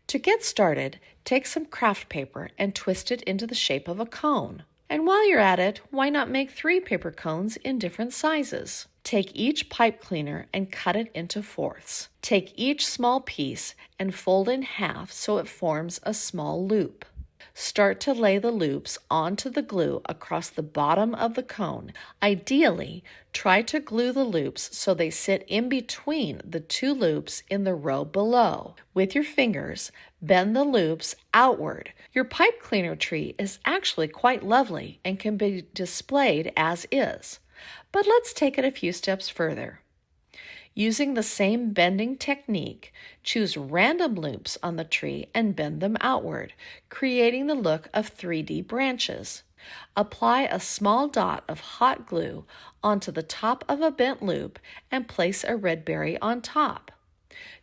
To get started, take some craft paper and twist it into the shape of a cone. And while you're at it, why not make 3 paper cones in different sizes? Take each pipe cleaner and cut it into fourths. Take each small piece and fold in half so it forms a small loop. Start to lay the loops onto the glue across the bottom of the cone. Ideally, try to glue the loops so they sit in between the 2 loops in the row below. With your fingers, bend the loops outward. Your pipe cleaner tree is actually quite lovely and can be displayed as is. But let's take it a few steps further. Using the same bending technique, choose random loops on the tree and bend them outward, creating the look of 3D branches. Apply a small dot of hot glue onto the top of a bent loop and place a red berry on top.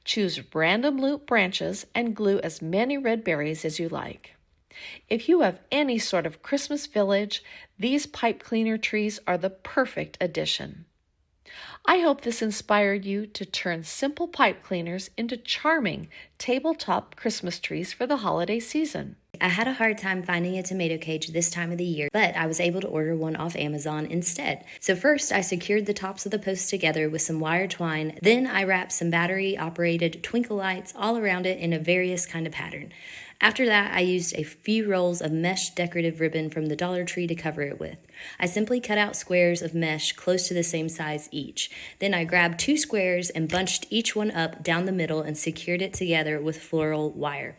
Choose random loop branches and glue as many red berries as you like. If you have any sort of Christmas village, these pipe cleaner trees are the perfect addition. I hope this inspired you to turn simple pipe cleaners into charming tabletop Christmas trees for the holiday season. I had a hard time finding a tomato cage this time of the year, but I was able to order one off Amazon instead. So first, I secured the tops of the posts together with some wire twine. Then I wrapped some battery-operated twinkle lights all around it in a various kind of pattern. After that, I used a few rolls of mesh decorative ribbon from the Dollar Tree to cover it with. I simply cut out squares of mesh close to the same size each. Then I grabbed 2 squares and bunched each one up down the middle and secured it together with floral wire.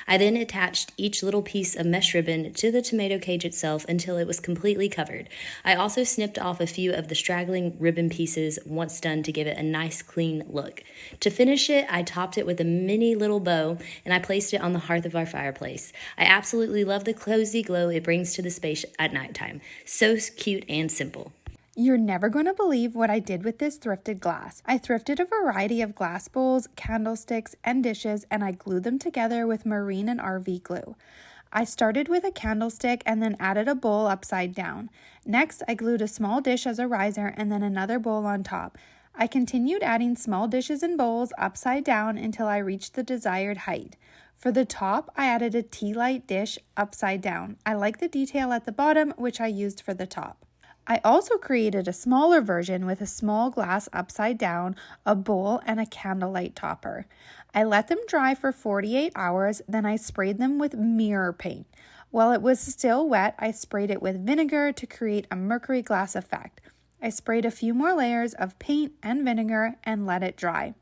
I then attached each little piece of mesh ribbon to the tomato cage itself until it was completely covered. I also snipped off a few of the straggling ribbon pieces once done to give it a nice clean look. To finish it, I topped it with a mini little bow and I placed it on the hearth of our fireplace. I absolutely love the cozy glow it brings to the space at nighttime. So cute and simple. You're never going to believe what I did with this thrifted glass. I thrifted a variety of glass bowls, candlesticks, and dishes, and I glued them together with marine and RV glue. I started with a candlestick and then added a bowl upside down. Next, I glued a small dish as a riser and then another bowl on top. I continued adding small dishes and bowls upside down until I reached the desired height. For the top, I added a tea light dish upside down. I like the detail at the bottom, which I used for the top. I also created a smaller version with a small glass upside down, a bowl, and a candlelight topper. I let them dry for 48 hours, then I sprayed them with mirror paint. While it was still wet, I sprayed it with vinegar to create a Mercury glass effect. I sprayed a few more layers of paint and vinegar and let it dry.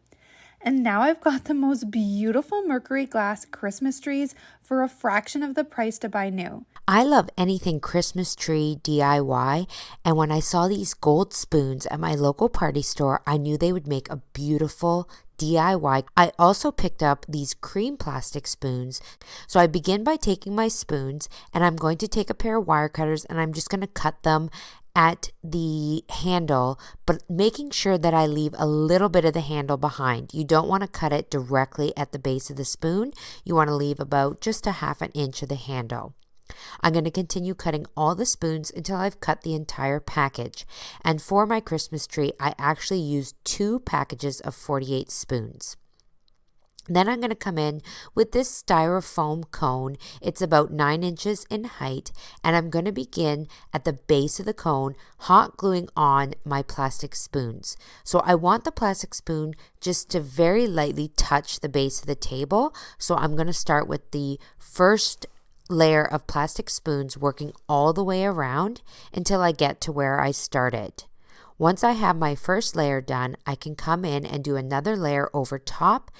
And now I've got the most beautiful Mercury glass Christmas trees for a fraction of the price to buy new. I love anything Christmas tree DIY, and when I saw these gold spoons at my local party store, I knew they would make a beautiful DIY. I also picked up these cream plastic spoons. So I begin by taking my spoons, and I'm going to take a pair of wire cutters and I'm just going to cut them at the handle, but making sure that I leave a little bit of the handle behind. You don't want to cut it directly at the base of the spoon. You want to leave about just a half an inch of the handle. I'm going to continue cutting all the spoons until I've cut the entire package. And for my Christmas tree, I actually used 2 packages of 48 spoons. Then I'm going to come in with this styrofoam cone. It's about 9 inches in height, and I'm going to begin at the base of the cone hot gluing on my plastic spoons. So I want the plastic spoon just to very lightly touch the base of the table. So I'm going to start with the first layer of plastic spoons, working all the way around until I get to where I started. Once I have my first layer done, I can come in and do another layer over top,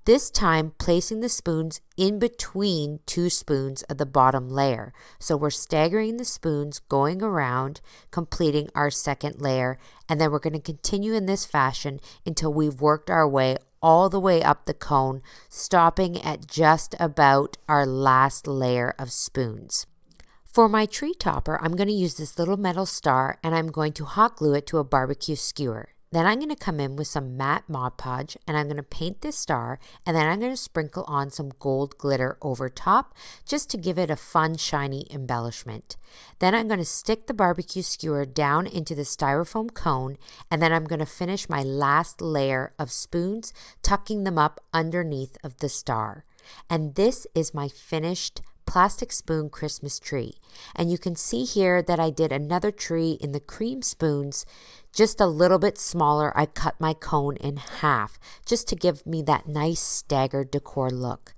this time placing the spoons in between 2 spoons of the bottom layer. So we're staggering the spoons, going around, completing our second layer, and then we're going to continue in this fashion until we've worked our way all the way up the cone, stopping at just about our last layer of spoons. For my tree topper, I'm going to use this little metal star and I'm going to hot glue it to a barbecue skewer. Then I'm going to come in with some matte Mod Podge and I'm going to paint this star, and then I'm going to sprinkle on some gold glitter over top just to give it a fun shiny embellishment. Then I'm going to stick the barbecue skewer down into the styrofoam cone, and then I'm going to finish my last layer of spoons, tucking them up underneath of the star. And this is my finished plastic spoon Christmas tree. And you can see here that I did another tree in the cream spoons, just a little bit smaller. I cut my cone in half just to give me that nice staggered decor look.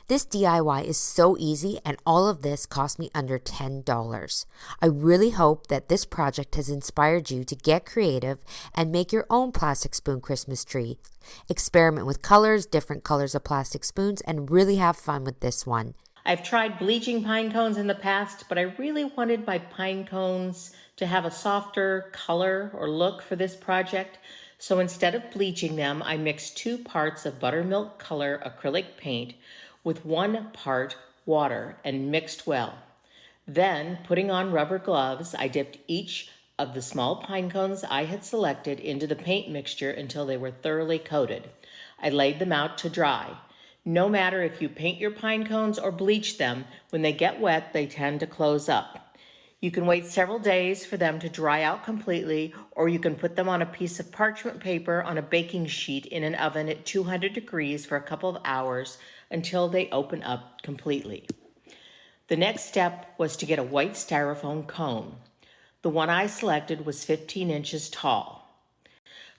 This DIY is so easy, and all of this cost me under $10. I really hope that this project has inspired you to get creative and make your own plastic spoon Christmas tree. Experiment with colors, different colors of plastic spoons, and really have fun with this one. I've tried bleaching pine cones in the past, but I really wanted my pine cones to have a softer color or look for this project. So instead of bleaching them, I mixed 2 parts of buttermilk color acrylic paint with 1 part water and mixed well. Then, putting on rubber gloves, I dipped each of the small pine cones I had selected into the paint mixture until they were thoroughly coated. I laid them out to dry. No matter if you paint your pine cones or bleach them, when they get wet, they tend to close up. You can wait several days for them to dry out completely, or you can put them on a piece of parchment paper on a baking sheet in an oven at 200 degrees for a couple of hours until they open up completely. The next step was to get a white styrofoam cone. The one I selected was 15 inches tall.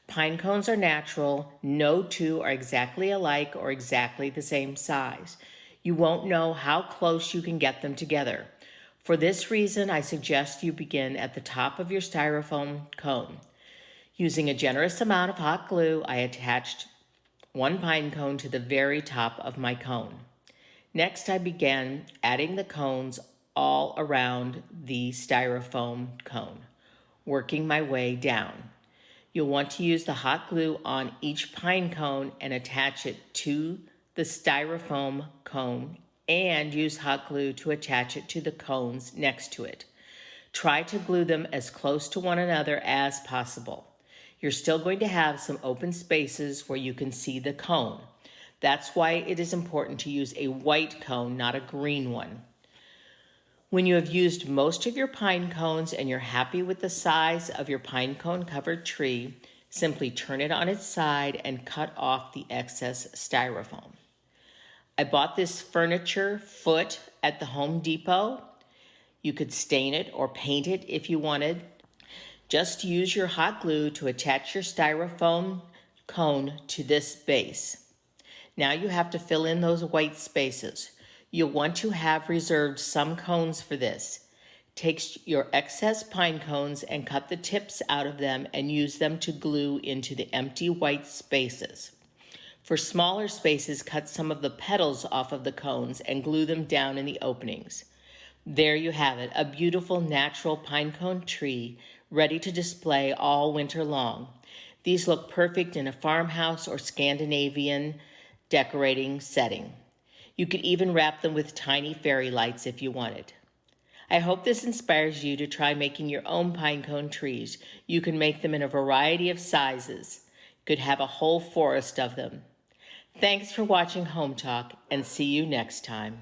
Pine cones are natural. No two are exactly alike or exactly the same size. You won't know how close you can get them together. For this reason, I suggest you begin at the top of your styrofoam cone. Using a generous amount of hot glue, I attached 1 pine cone to the very top of my cone. Next, I began adding the cones all around the styrofoam cone, working my way down. You'll want to use the hot glue on each pine cone and attach it to the styrofoam cone, and use hot glue to attach it to the cones next to it. Try to glue them as close to one another as possible. You're still going to have some open spaces where you can see the cone. That's why it is important to use a white cone, not a green one. When you have used most of your pine cones and you're happy with the size of your pine cone covered tree, simply turn it on its side and cut off the excess styrofoam. I bought this furniture foot at the Home Depot. You could stain it or paint it if you wanted. Just use your hot glue to attach your styrofoam cone to this base. Now you have to fill in those white spaces. You'll want to have reserved some cones for this. Take your excess pine cones and cut the tips out of them and use them to glue into the empty white spaces. For smaller spaces, cut some of the petals off of the cones and glue them down in the openings. There you have it, a beautiful natural pine cone tree ready to display all winter long. These look perfect in a farmhouse or Scandinavian decorating setting. You could even wrap them with tiny fairy lights if you wanted. I hope this inspires you to try making your own pine cone trees. You can make them in a variety of sizes. You could have a whole forest of them. Thanks for watching Home Talk, and see you next time.